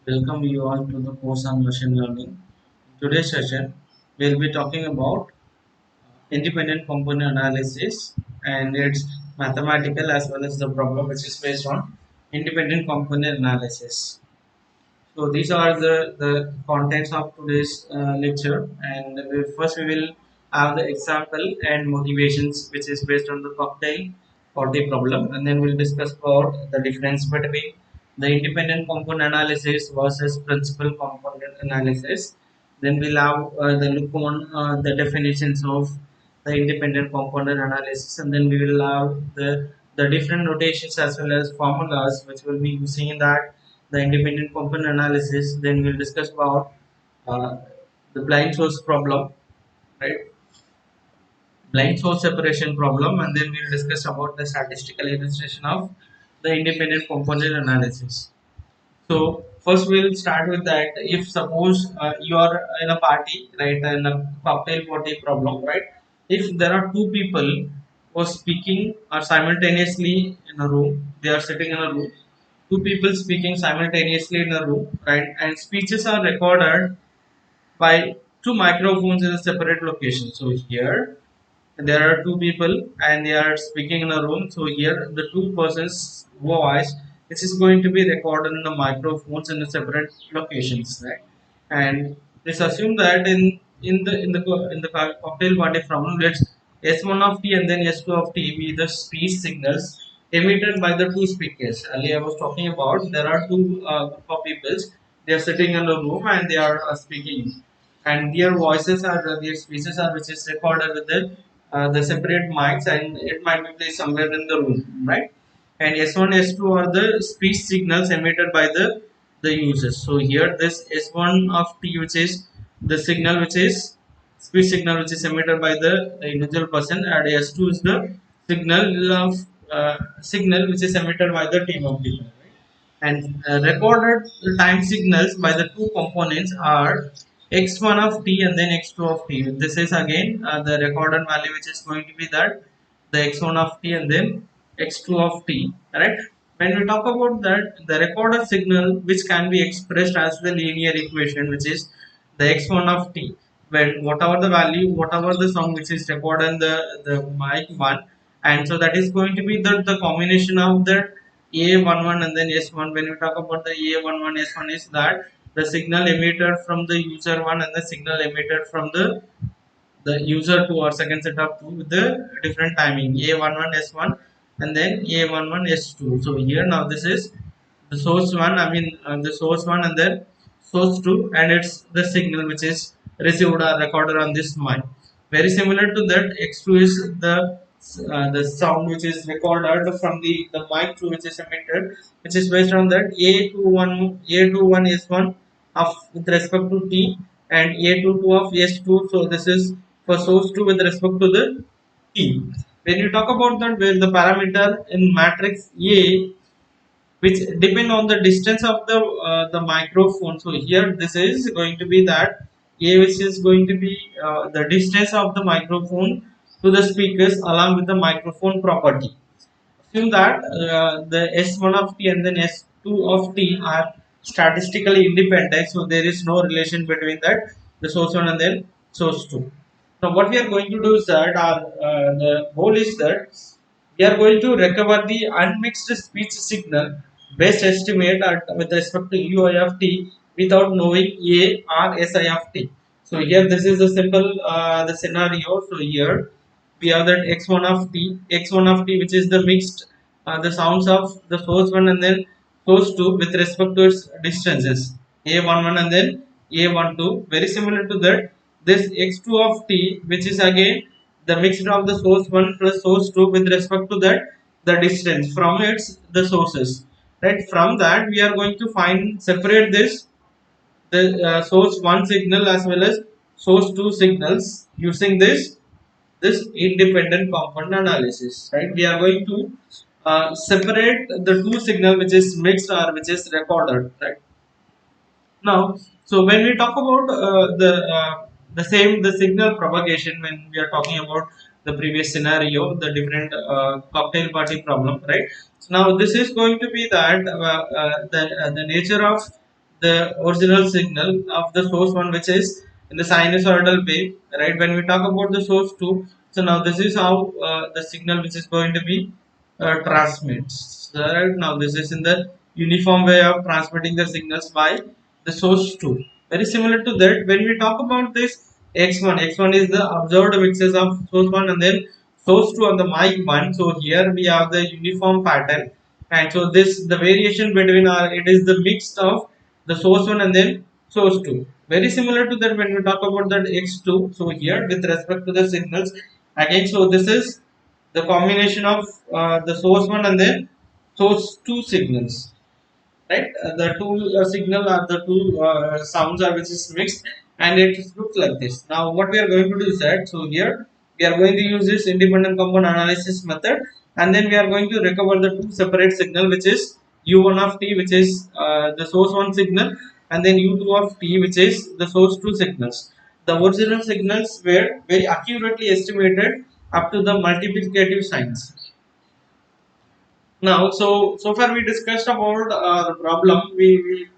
Welcome you all to the course on machine learning. Today's session, we'll be talking about independent component analysis and its mathematical as well as the problem which is based on independent component analysis. So these are the contents of today's lecture, and first we will have the example and motivations which is based on the cocktail or the problem, and then we'll discuss about the difference between the independent component analysis versus principal component analysis. Then we'll have the look on the definitions of the independent component analysis, and then we will have the different notations as well as formulas which will be using in that the independent component analysis. Then we'll discuss about uh, the blind source problem, right? Blind source separation problem, and then we'll discuss about the statistical illustration of the independent component analysis. So first we'll start with that. If suppose you are in a party, right, in a cocktail party problem, right? If there are two people who are speaking or simultaneously in a room, they are sitting in a room. Two people speaking simultaneously in a room, right? And speeches are recorded by two microphones in a separate location. So here there are two people and they are speaking in a room. So here the two persons voice, this is going to be recorded in the microphones in the separate locations, right? And let's assume that in the cocktail party problem, let's S1 of t and then S2 of t be the speech signals emitted by the two speakers. Earlier I was talking about there are two group of people, they are sitting in a room and they are speaking, and their voices are their speeches are which is recorded with the separate mics, and it might be placed somewhere in the room, right? And S1 S2 are the speech signals emitted by the users. So here this S1 of t, which is the signal which is speech signal which is emitted by the individual person, and S2 is the signal of signal which is emitted by the team of people, right? And recorded time signals by the two components are x1 of t and then x2 of t. This is again the recorded value which is going to be that the x1 of t and then x2 of t, right? When we talk about that, the recorded signal which can be expressed as the linear equation, which is the x1 of t, when whatever the value, whatever the sum which is recorded in the mic one, and so that is going to be the combination of the A11 and then S1. When we talk about the A11 S1 is that the signal emitted from the user 1 and the signal emitted from the user 2 or second set of 2 with the different timing A11 S1 and then A11 S2. So here now this is the source 1, I mean the source 1 and then source 2, and it's the signal which is received or recorded on this mic. Very similar to that, X2 is the sound which is recorded from the mic 2 which is emitted, which is based on that A21 is one of with respect to T and A22 of S2. So this is for source 2 with respect to the T. When you talk about that, where the parameter in matrix A which depend on the distance of the microphone. So here this is going to be that a, which is going to be the distance of the microphone to the speakers along with the microphone property. Assume that the S1 of t and then S2 of t are statistically independent, so there is no relation between that the source 1 and then source 2. Now what we are going to do is that the goal is that we are going to recover the unmixed speech signal best estimate with respect to UI of t without knowing A or SI of t. So here this is a simple the scenario. So here we have that x1 of t, x1 of t which is the mixed the sounds of the source 1 and then source 2 with respect to its distances a11 and then a12. Very similar to that, this x2 of t which is again the mixture of the source 1 plus source 2 with respect to that the distance from its the sources, right? From that we are going to find separate this the source 1 signal as well as source 2 signals using this independent component analysis, right? We are going to separate the two signal which is mixed or which is recorded, right? Now, so when we talk about the same the signal propagation, when we are talking about the previous scenario, the different cocktail party problem, right? So now this is going to be that the nature of the original signal of the source one, which is in the sinusoidal wave, right? When we talk about the source 2, so now this is how the signal which is going to be transmits. So right now this is in the uniform way of transmitting the signals by the source 2. Very similar to that, when we talk about this x1 is the observed mixes of source 1 and then source 2 on the mic 1. So here we have the uniform pattern, and so this the variation between our, it is the mix of the source 1 and then source 2. Very similar to that when we talk about that x2. So here with respect to the signals again, so this is the combination of the source 1 and then source 2 signals, right? The two signal or the two sounds are which is mixed, and it looks like this. Now what we are going to do is that, so here we are going to use this independent component analysis method, and then we are going to recover the two separate signal, which is u1 of t, which is the source 1 signal, and then u2 of t, which is the source 2 signals. The original signals were very accurately estimated up to the multiplicative signs. Now, so far we discussed about the problem. We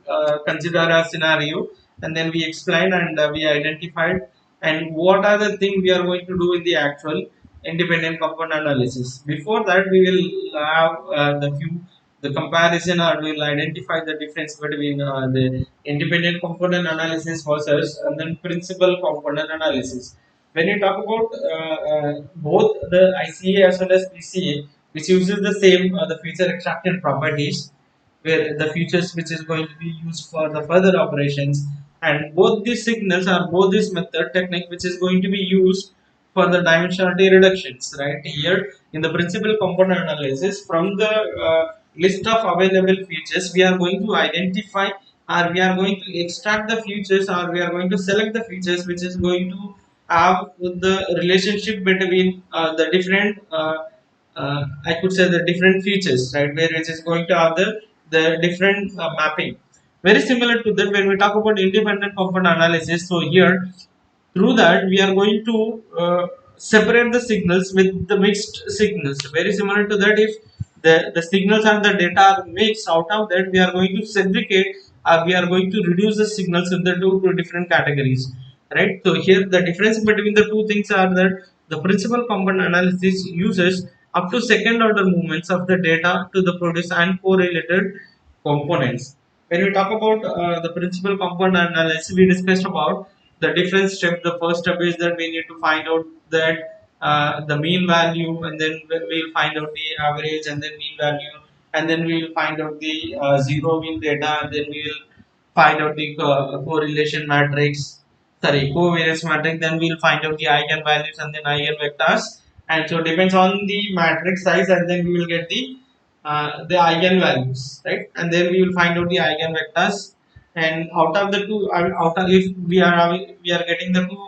consider a scenario, and then we explained and we identified, and what are the things we are going to do in the actual independent component analysis. Before that, we will have the comparison, or we will identify the difference between the independent component analysis versus and then principal component analysis. When you talk about both the ICA as well as PCA, which uses the same the feature extraction properties, where the features which is going to be used for the further operations, and both these signals or both this method technique which is going to be used for the dimensionality reductions, right? Here in the principal component analysis, from the list of available features, we are going to identify, or we are going to extract the features, or we are going to select the features which is going to have the relationship between the different I could say the different features, right? Where it is going to have the different mapping. Very similar to that when we talk about independent component analysis. So here, through that we are going to separate the signals with the mixed signals. Very similar to that, if the signals and the data are mixed, out of that we are going to segregate, or we are going to reduce the signals in the two different categories, right? So here the difference between the two things are that the principal component analysis uses up to second order movements of the data to the produce and correlated components. When we talk about the principal component analysis, we discussed about the different steps. The first step is that we need to find out that the mean value, and then we'll find out the average and then mean value, and then we'll find out the zero mean data, and then we'll find out the correlation matrix, sorry, covariance matrix. Then we'll find out the eigenvalues and then eigenvectors, and so depends on the matrix size, and then we will get the eigenvalues, right? And then we will find out the eigenvectors, and out of the two, out of, if we are getting the two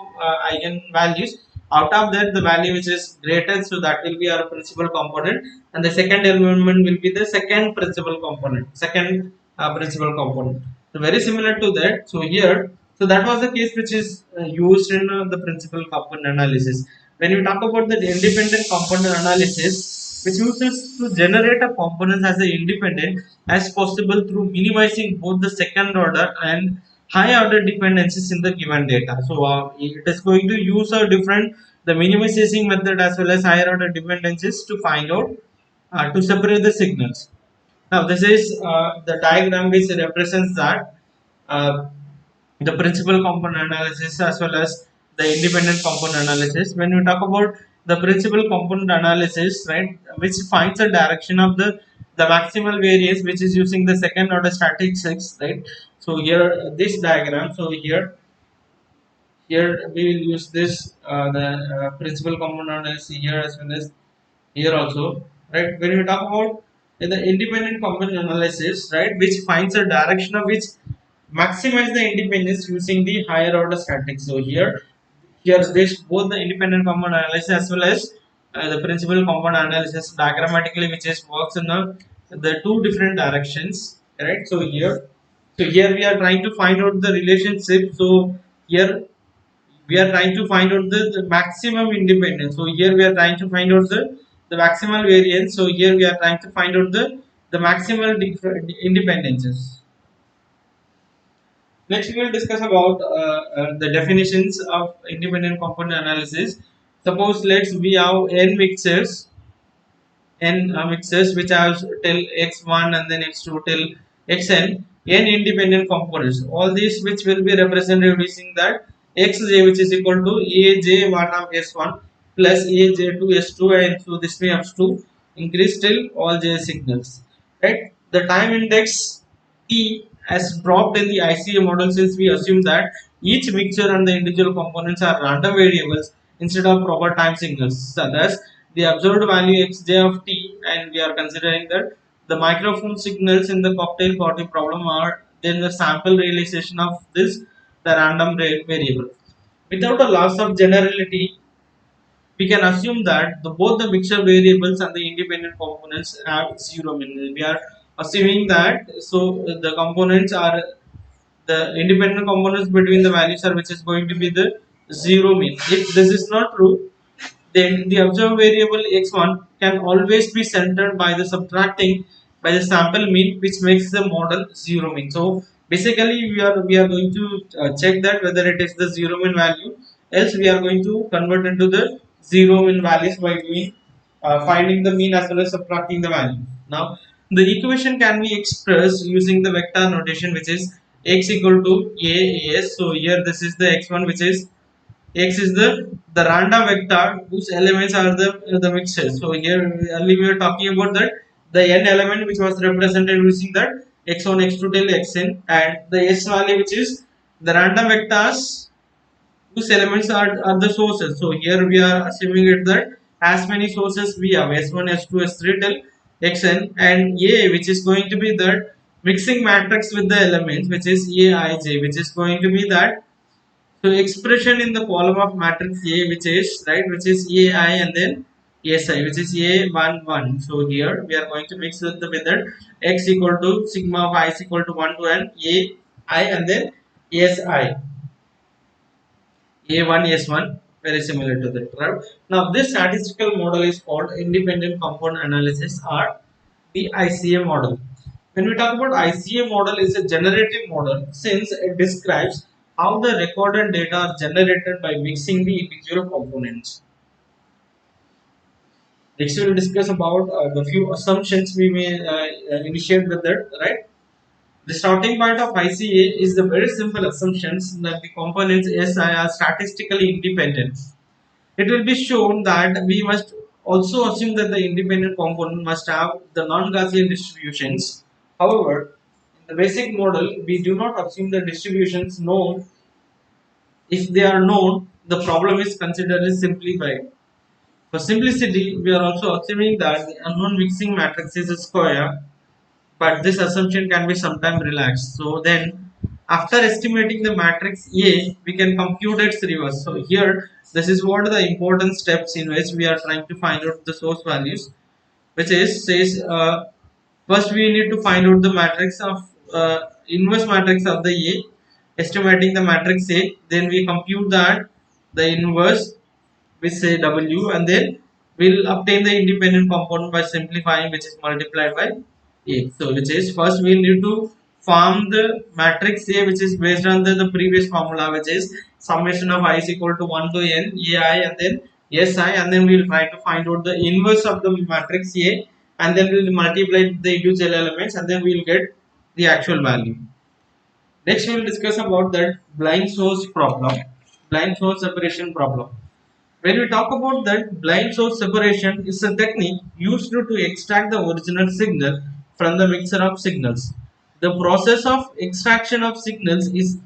eigenvalues, out of that the value which is greater, so that will be our principal component, and the second element will be the second principal component, second principal component. So very similar to that. So here, so that was the case which is used in the principal component analysis. When you talk about the independent component analysis, which uses to generate a component as a independent as possible through minimizing both the second order and high order dependencies in the given data. So it is going to use a different the minimizing method as well as higher order dependencies to find out to separate the signals. Now this is the diagram which represents that uh, the principal component analysis as well as the independent component analysis. When we talk about the principal component analysis, right, which finds the direction of the maximal variance, which is using the second order statistics, right? So here this diagram. So here we will use this the principal component analysis here as well as here also, right? When we talk about the independent component analysis, right, which finds a direction of which maximize the independence using the higher order statistics. So here this both the independent component analysis as well as the principal component analysis diagrammatically, which is works in the two different directions, right? So here we are trying to find out the relationship. So here we are trying to find out the maximum independence. So here we are trying to find out the maximal variance. So here we are trying to find out the maximal independences. Next, we will discuss about the definitions of independent component analysis. Suppose let's we have n mixtures n mixtures which have till x1 and then x2 till xn n independent components. All these which will be represented using that xj which is equal to aj1 of s1 plus aj2 s2 and so this way up to increase till all j signals. Right. The time index t has dropped in the ICA model since we assume that each mixture and the individual components are random variables instead of proper time signals. So thus, the observed value xj of t, and we are considering that the microphone signals in the cocktail party problem are then the sample realization of this the random variable. Without a loss of generality, we can assume that both the mixture variables and the independent components have zero mean. We are assuming that so the components are the independent components between the values are which is going to be the zero mean. If this is not true, then the observed variable x1 can always be centered by the subtracting by the sample mean, which makes the model zero mean. So basically we are going to check that whether it is the zero mean value, else we are going to convert into the zero mean values by doing finding the mean as well as subtracting the value. Now the equation can be expressed using the vector notation, which is x equal to a as. So here this is the x1 which is x is the random vector whose elements are the mixture. So here earlier we were talking about that the n element which was represented using that x1 x2 till xn, and the s value which is the random vectors whose elements are the sources. So here we are assuming it that as many sources we have s1 s2 s3 till xn, and a which is going to be that mixing matrix with the elements which is aij, which is going to be that so expression in the column of matrix A, which is right, which is AI and then SI, which is A11. So here we are going to mix with the method x equal to sigma of I is equal to 1 to n AI and then SI. A1 S1 very similar to that. Right? Now this statistical model is called independent component analysis or the ICA model. When we talk about ICA model is a generative model since it describes how the recorded data are generated by mixing the individual components. Next we will discuss about the few assumptions we may initiate with that, right? The starting point of ICA is the very simple assumptions that the components SI are statistically independent. It will be shown that we must also assume that the independent component must have the non-Gaussian distributions. However, in the basic model, we do not assume the distributions known. If they are known, the problem is considered simplified. For simplicity, we are also assuming that the unknown mixing matrix is a square, but this assumption can be sometimes relaxed. So then, after estimating the matrix A, we can compute its reverse. So here, this is what the important steps in which we are trying to find out the source values, which is says first we need to find out the matrix of inverse matrix of the A, estimating the matrix A. Then we compute that the inverse we say W, and then we'll obtain the independent component by simplifying, which is multiplied by A. So which is first we need to form the matrix A, which is based on the previous formula, which is summation of I is equal to 1 to n AI and then SI, and then we'll try to find out the inverse of the matrix A, and then we'll multiply the individual elements and then we'll get the actual value. Next we will discuss about that blind source problem, blind source separation problem. When we talk about that, blind source separation is a technique used to extract the original signal from the mixture of signals. The process of extraction of signals is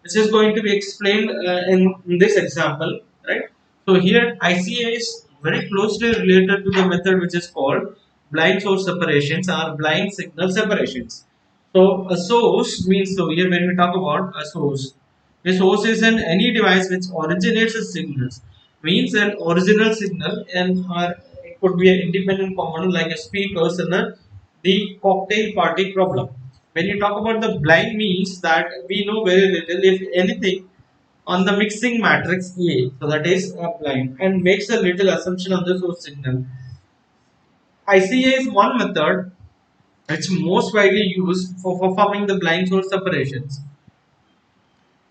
which is going to be explained in this example, right? So here ICA is very closely related to the method which is called blind source separations or blind signal separations. So a source means, so here when we talk about a source is an any device which originates a signals, means an original signal, and or it could be an independent component like a speakers and the cocktail party problem. When you talk about the blind means that we know very little if anything on the mixing matrix A, so that is blind and makes a little assumption on the source signal. ICA is one method which most widely used for performing the blind source separations.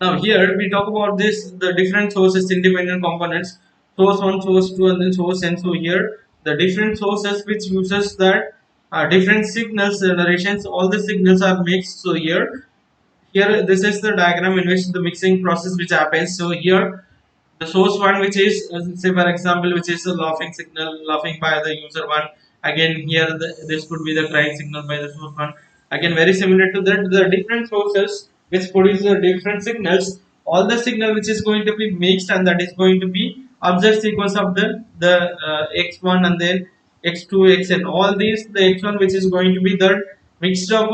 Now here we talk about this the different sources independent components, source 1, source 2, and then source n. So here the different sources which uses that different signals generations, all the signals are mixed. So here this is the diagram in which the mixing process which happens. So here the source one, which is say for example, which is a laughing signal laughing by the user one. Again here this could be the crying signal by the source one. Again very similar to that, the different sources which produce the different signals, all the signal which is going to be mixed, and that is going to be observed sequence of the x1 and then x2 xn, all these the x1 which is going to be the mixed of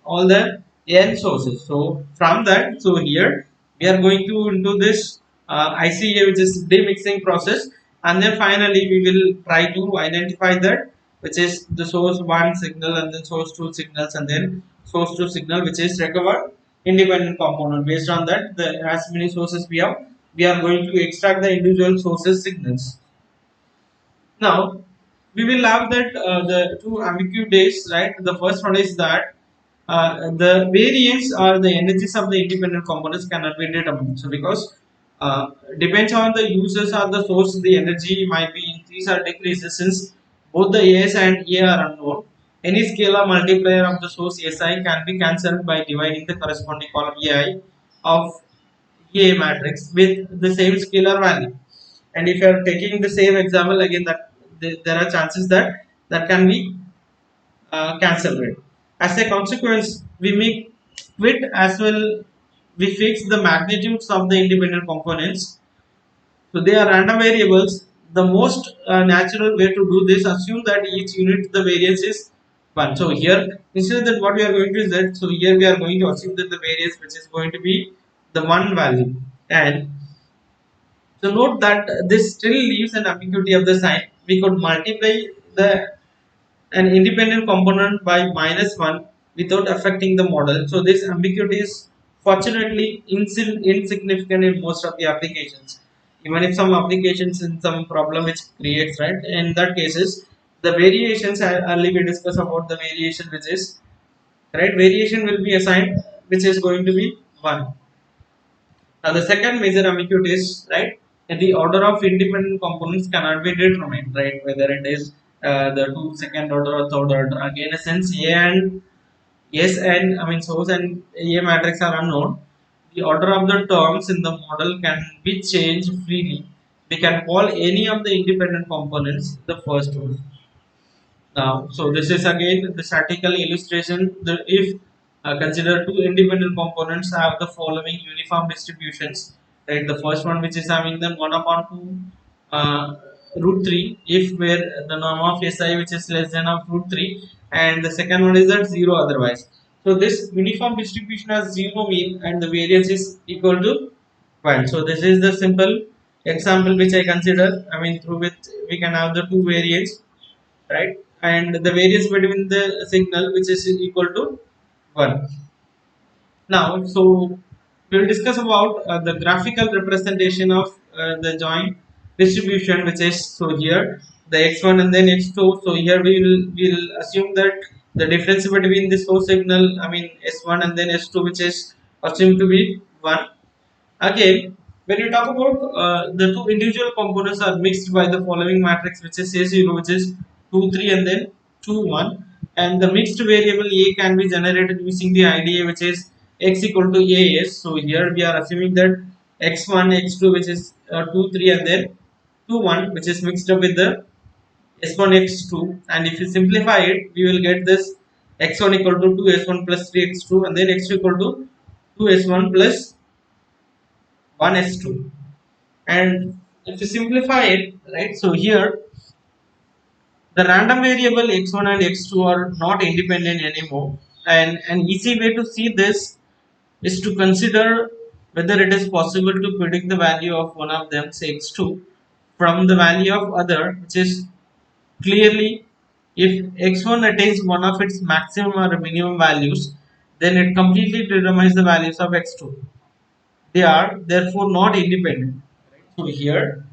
all the n sources. So from that, so here we are going to into this ICA, which is demixing process, and then finally we will try to identify that which is the source 1 signal and then source 2 signals and then source 2 signal which is recovered independent component. Based on that, the as many sources we have, we are going to extract the individual sources signals. Now we will have that the two ambiguities, right? The first one is that the variance or the energies of the independent components cannot be determined. So because depends on the users or the source, the energy might be increase or decrease since both the AS and A are unknown. Any scalar multiplier of the source SI can be cancelled by dividing the corresponding column AI of A matrix with the same scalar value. And if you are taking the same example again, that there are chances that that can be cancelled. As a consequence, we make quit as well. We fix the magnitudes of the independent components. So they are random variables. The most natural way to do this, assume that each unit the variance is 1. So here instead that what we are going to is that, so here we are going to assume that the variance which is going to be the 1 value. And so note that this still leaves an ambiguity of the sign. We could multiply the an independent component by -1 without affecting the model. So this ambiguity is fortunately insignificant in most of the applications. Even if some applications in some problem which creates, right, in that cases the variations early we discuss about the variation which is right, variation will be assigned which is going to be 1. Now the second major ambiguity is, right, the order of independent components cannot be determined, right, whether it is the two second order or third order. Again, since A and S and I mean source and A matrix are unknown, the order of the terms in the model can be changed freely. We can call any of the independent components the first one. Now, so this is again the statistical illustration. The, if consider two independent components have the following uniform distributions, right? The first one which is having them 1 upon 2 root 3, if where the norm of SI which is less than of root 3, and the second one is that 0 otherwise. So this uniform distribution has 0 mean and the variance is equal to 1. So this is the simple example which I consider. I mean through which we can have the two variants, right, and the variance between the signal which is equal to 1. Now so we'll discuss about the graphical representation of the joint distribution, which is, so here the x1 and then x2. So here we will assume that the difference between the source signal, I mean s1 and then s2, which is assumed to be 1. Again, when you talk about the two individual components are mixed by the following matrix, which is A0, which is 2, 3, and then 2, 1. And the mixed variable A can be generated using the IDA, which is x equal to AS. So here we are assuming that x1, x2, which is 2, 3, and then 2, 1, which is mixed up with the s1, x2. And if you simplify it, we will get this x1 equal to 2 s1 plus 3 x2, and then x2 equal to 2 s1 plus 1 s2. And if you simplify it, right, so here the random variable x1 and x2 are not independent anymore, and an easy way to see this is to consider whether it is possible to predict the value of one of them, say x2, from the value of other, which is clearly, if x1 attains one of its maximum or minimum values, then it completely determines the values of x2. They are therefore not independent. So here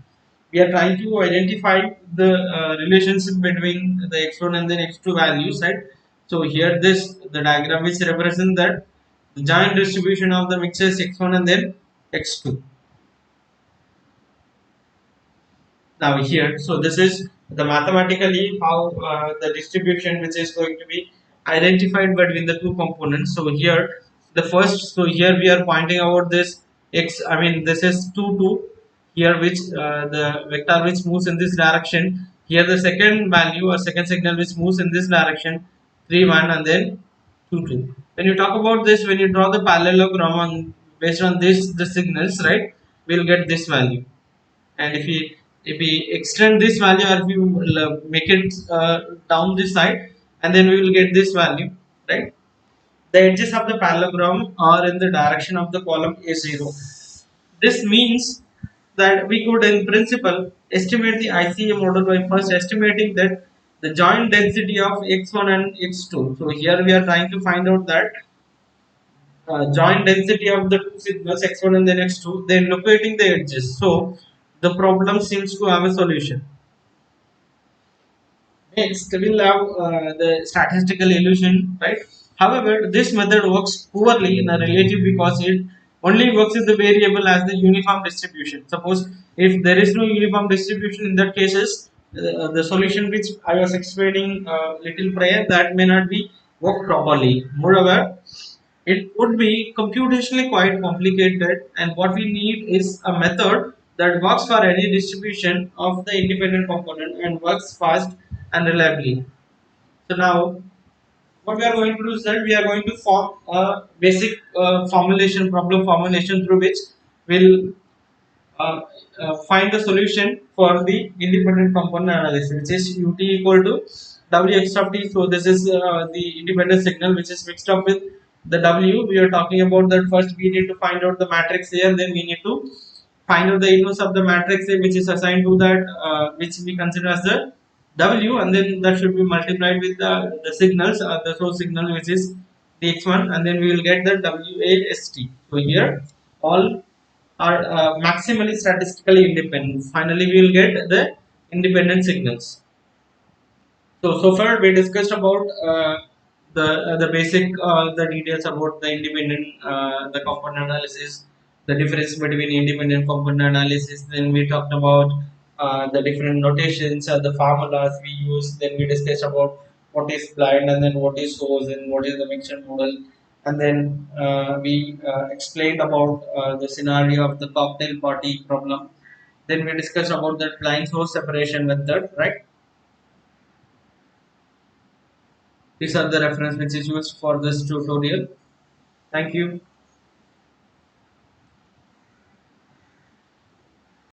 we are trying to identify the relationship between the x1 and then x2 values, right? So here this the diagram which represents that Joint distribution of the mixtures x1 and then x2. Now here, so this is the mathematically how the distribution which is going to be identified between the two components. So here the first, so here we are pointing out this x, I mean this is 2 2 here, which the vector which moves in this direction. Here the second value or second signal which moves in this direction, 3 1 and then 2 2. When you talk about this, when you draw the parallelogram on based on this the signals, right, we'll get this value. And if we extend this value, or if we will, make it down this side, and then we will get this value, right? The edges of the parallelogram are in the direction of the column a0. This means that we could in principle estimate the ICA model by first estimating that the joint density of x1 and x2. So here we are trying to find out that joint density of the two signals x1 and then x2, then locating the edges. So the problem seems to have a solution. Next, we'll have the statistical illusion, right? However, this method works poorly in a relative because it only works if the variable has the uniform distribution. Suppose if there is no uniform distribution, in that cases, the solution which I was explaining little prior, that may not be work properly. Moreover, it would be computationally quite complicated, and what we need is a method that works for any distribution of the independent component and works fast and reliably. So now what we are going to do is that we are going to form a basic formulation, problem formulation, through which we'll uh, find the solution for the independent component analysis, which is ut equal to wx of t. So this is the independent signal which is mixed up with the w. We are talking about that first we need to find out the matrix A, and then we need to find out the inverse of the matrix A, which is assigned to that, which we consider as the w, and then that should be multiplied with the signals, the source signal which is the x1, and then we will get the wast. So here all are maximally statistically independent. Finally, we will get the independent signals. So far we discussed about the basic the details about the independent the component analysis, the difference between independent component analysis. Then we talked about the different notations, the formulas we use. Then we discussed about what is blind, and then what is source, and what is the mixture model. And then we explained about the scenario of the cocktail party problem. Then we discussed about the blind source separation method, right? These are the reference which is used for this tutorial. Thank you.